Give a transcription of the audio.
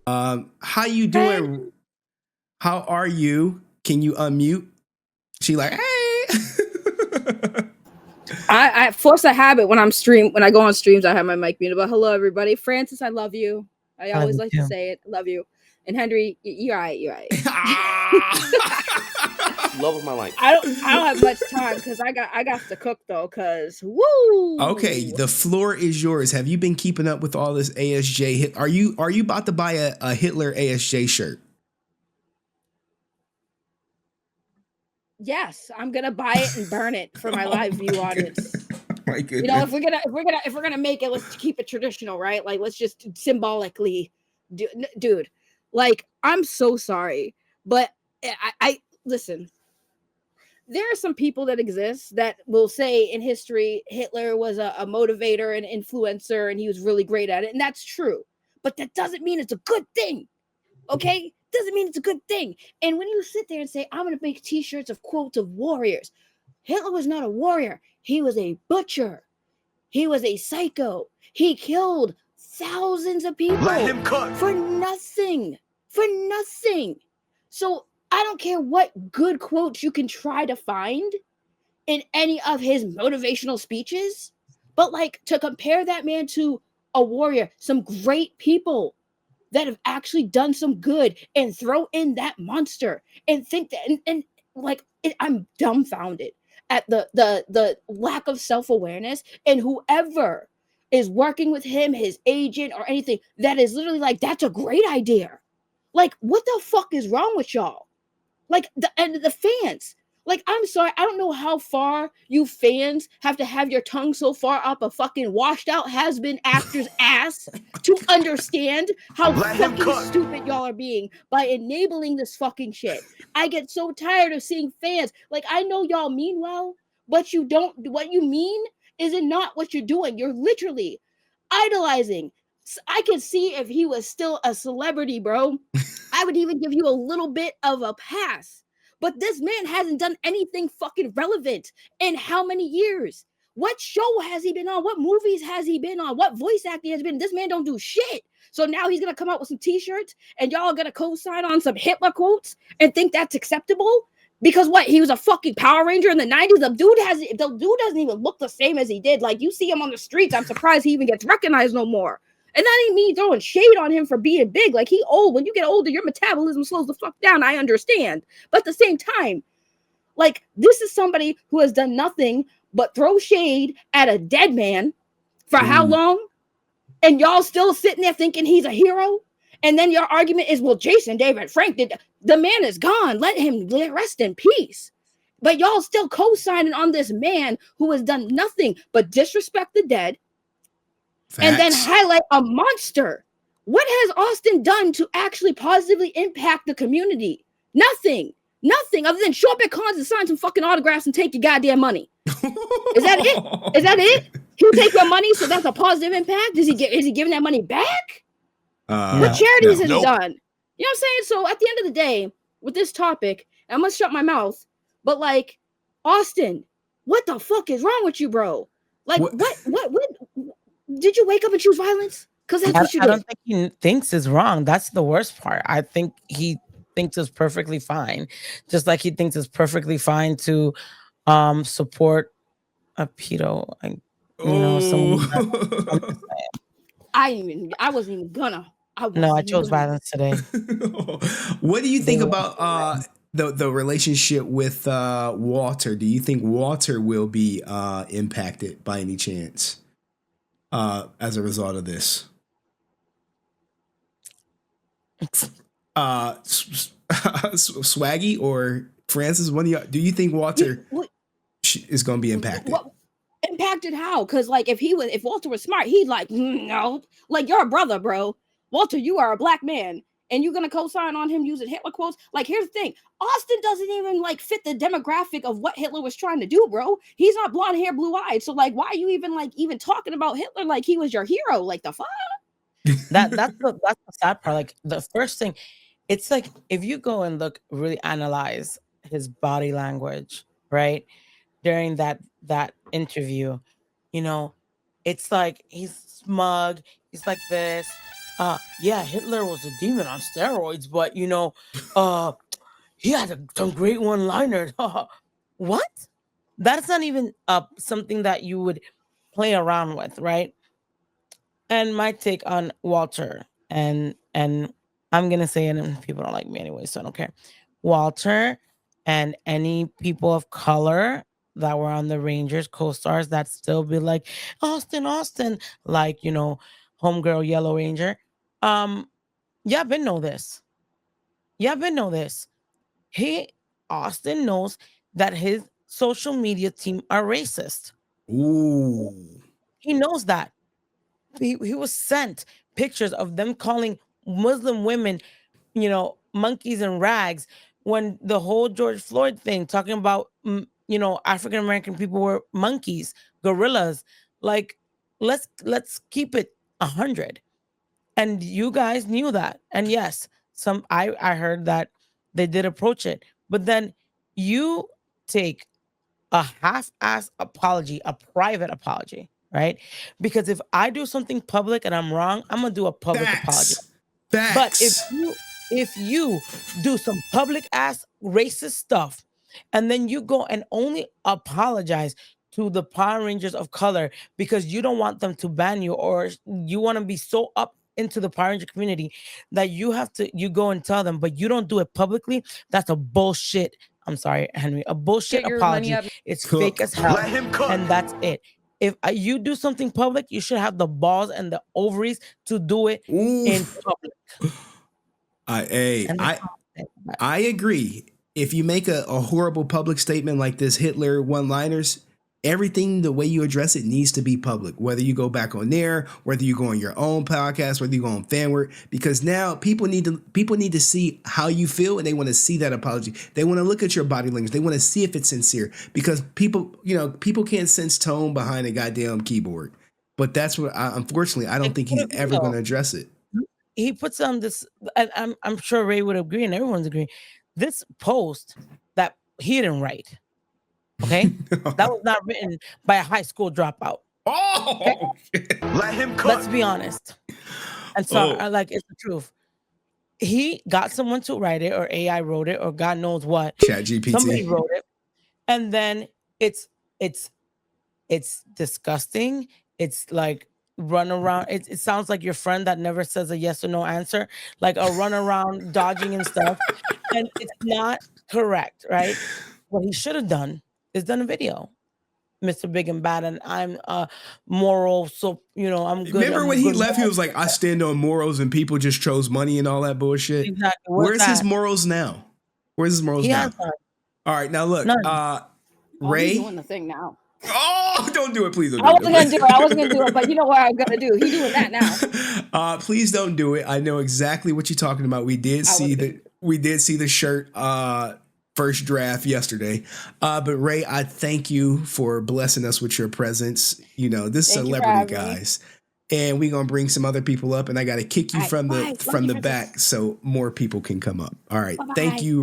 How you doing? How are you? Can you unmute? She like, hey. I force a habit when when I go on streams, I have my mic muted. But hello everybody. Francis, I love you. I I love always you like to too. say it. Love you. And Henry, you're right, you're right. Love of my life. I don't have much time because I got to cook though, cause woo. Okay, the floor is yours. Have you been keeping up with all this ASJ hit? Are you about to buy a Hitler ASJ shirt? Yes, I'm gonna buy it and burn it for my live view audience. My goodness. You know, if we're gonna make it, let's keep it traditional, right? Like, let's just symbolically, dude. Like, I'm so sorry, but I listen. There are some people that exist that will say in history Hitler was a motivator and influencer, and he was really great at it, and that's true. But that doesn't mean it's a good thing. Okay, doesn't mean it's a good thing. And when you sit there and say, I'm gonna make t-shirts of quotes of warriors, Hitler was not a warrior. He was a butcher. He was a psycho. He killed thousands of people for nothing. For nothing. So I don't care what good quotes you can try to find in any of his motivational speeches, but like to compare that man to a warrior, some great people that have actually done some good, and throw in that monster and think that and like I'm dumbfounded at the lack of self-awareness, and whoever is working with him, his agent or anything, that is literally like, that's a great idea. Like, what the fuck is wrong with y'all? Like, the fans, like, I'm sorry, I don't know how far you fans have to have your tongue so far up a fucking washed out has-been actor's ass to understand how fucking stupid y'all are being by enabling this fucking shit. I get so tired of seeing fans. Like, I know y'all mean well, but you don't. What you mean isn't not what you're doing. You're literally idolizing. I could see if he was still a celebrity, bro. I would even give you a little bit of a pass. But this man hasn't done anything fucking relevant in how many years? What show has he been on? What movies has he been on? What voice acting has been? This man don't do shit. So now he's gonna come out with some t-shirts and y'all are gonna co-sign on some Hitler quotes and think that's acceptable? Because what, he was a fucking Power Ranger in the 90s. The dude doesn't even look the same as he did. Like, you see him on the streets, I'm surprised he even gets recognized no more. And that ain't me throwing shade on him for being big. Like, he old. When you get older, your metabolism slows the fuck down. I understand. But at the same time, like, this is somebody who has done nothing but throw shade at a dead man for how long? And y'all still sitting there thinking he's a hero? And then your argument is, well, Jason David Frank did. The man is gone. Let him rest in peace. But y'all still co-signing on this man who has done nothing but disrespect the dead. Facts. And then highlight a monster. What has Austin done to actually positively impact the community? Nothing. Nothing other than show up at cons and sign some fucking autographs and take your goddamn money. Is that it? Is that it? He'll take your money, so that's a positive impact? Is he giving that money back? What charities has he done? You know what I'm saying? So at the end of the day, with this topic, I'm gonna shut my mouth, but like, Austin, what the fuck is wrong with you, bro? Like, what did you wake up and choose violence? Because that's what you did. I don't think he thinks it's wrong. That's the worst part. I think he thinks it's perfectly fine. Just like he thinks it's perfectly fine to support a pedo. I wasn't even gonna. I chose violence today. What do you think about the relationship with Walter? Do you think Walter will be impacted by any chance as a result of this? Swaggy or Francis? Do you think Walter is going to be impacted? Impacted how? Because like, if Walter was smart, he'd like, no, like, you're a brother, bro. Walter, you are a black man, and you're gonna co-sign on him using Hitler quotes. Like, here's the thing: Austin doesn't even like fit the demographic of what Hitler was trying to do, bro. He's not blonde hair, blue eyed. So like, why are you even talking about Hitler like he was your hero? Like, the fuck? That's the sad part. Like, the first thing, it's like, if you go and really analyze his body language, right, during that interview, you know, it's like he's smug, he's like this, Yeah, Hitler was a demon on steroids, but uh, he had some great one-liners. What? That's not even something that you would play around with, right? And my take on Walter, and I'm gonna say it, and people don't like me anyway, so I don't care. Walter and any people of color that were on the Rangers co-stars that still be like Austin, Austin, like homegirl Yellow Ranger. Um, yeah, been know this. Yeah, been know this. He Austin knows that his social media team are racist. Ooh. He knows that. He was sent pictures of them calling Muslim women, monkeys and rags when the whole George Floyd thing, talking about, African American people were monkeys, gorillas. Like, let's keep it 100. And you guys knew that. And yes, I heard that they did approach it, but then you take a half-ass apology, a private apology, right? Because if I do something public and I'm wrong, I'm gonna do a public apology. Facts. But if Facts. you do some public ass racist stuff and then you go and only apologize to the Power Rangers of color because you don't want them to ban you, or you want to be so up into the Power Ranger community that you go and tell them, but you don't do it publicly, that's a bullshit. I'm sorry, Henry, a bullshit Get your money apology. up. It's fake Cook. as hell. Let him cook. And that's it. If you do something public, you should have the balls and the ovaries to do it in Ooh. public. Hey, And that's all I'm saying about it. I agree. If you make a horrible public statement like this Hitler one-liners, everything, the way you address it needs to be public. Whether you go back on there, whether you go on your own podcast, whether you go on Fanword, because now people need to see how you feel, and they want to see that apology. They want to look at your body language. They want to see if it's sincere, because people can't sense tone behind a goddamn keyboard. But that's what unfortunately I don't think he's ever going to address it. He puts on this, and I'm sure Ray would agree, and everyone's agreeing. This post that he didn't write, okay, that was not written by a high school dropout. Oh, Let him cook. Let's be honest. And so, Oh. it's the truth. He got someone to write it, or AI wrote it, or God knows what. ChatGPT. Somebody wrote it, and then it's disgusting. It's like run around. It sounds like your friend that never says a yes or no answer, like a run around dodging and stuff. And it's not correct, right? What he should have done is done a video. Mr. Big and Bad, and I'm moral, so I'm good. Remember I'm when he good left, he man. was like, I stand on morals and people just chose money and all that bullshit. Exactly. Where's his morals now? Where's his morals He now? has none. All right, now look, None. Oh, he's Ray. doing the thing now. Oh, don't do it, please don't do I it. wasn't gonna do it. I wasn't gonna do it, but you know what I'm gonna do? He's doing that now. Please don't do it. I know exactly what you're talking about. We did see the shirt first draft yesterday. But Ray, I thank you for blessing us with your presence. This Thank you for celebrity, having me. guys. And we're gonna bring some other people up, and I gotta kick you All right, from bye. the Love you, back princess. so more people can come up. All right. Bye-bye. Thank you, Ray.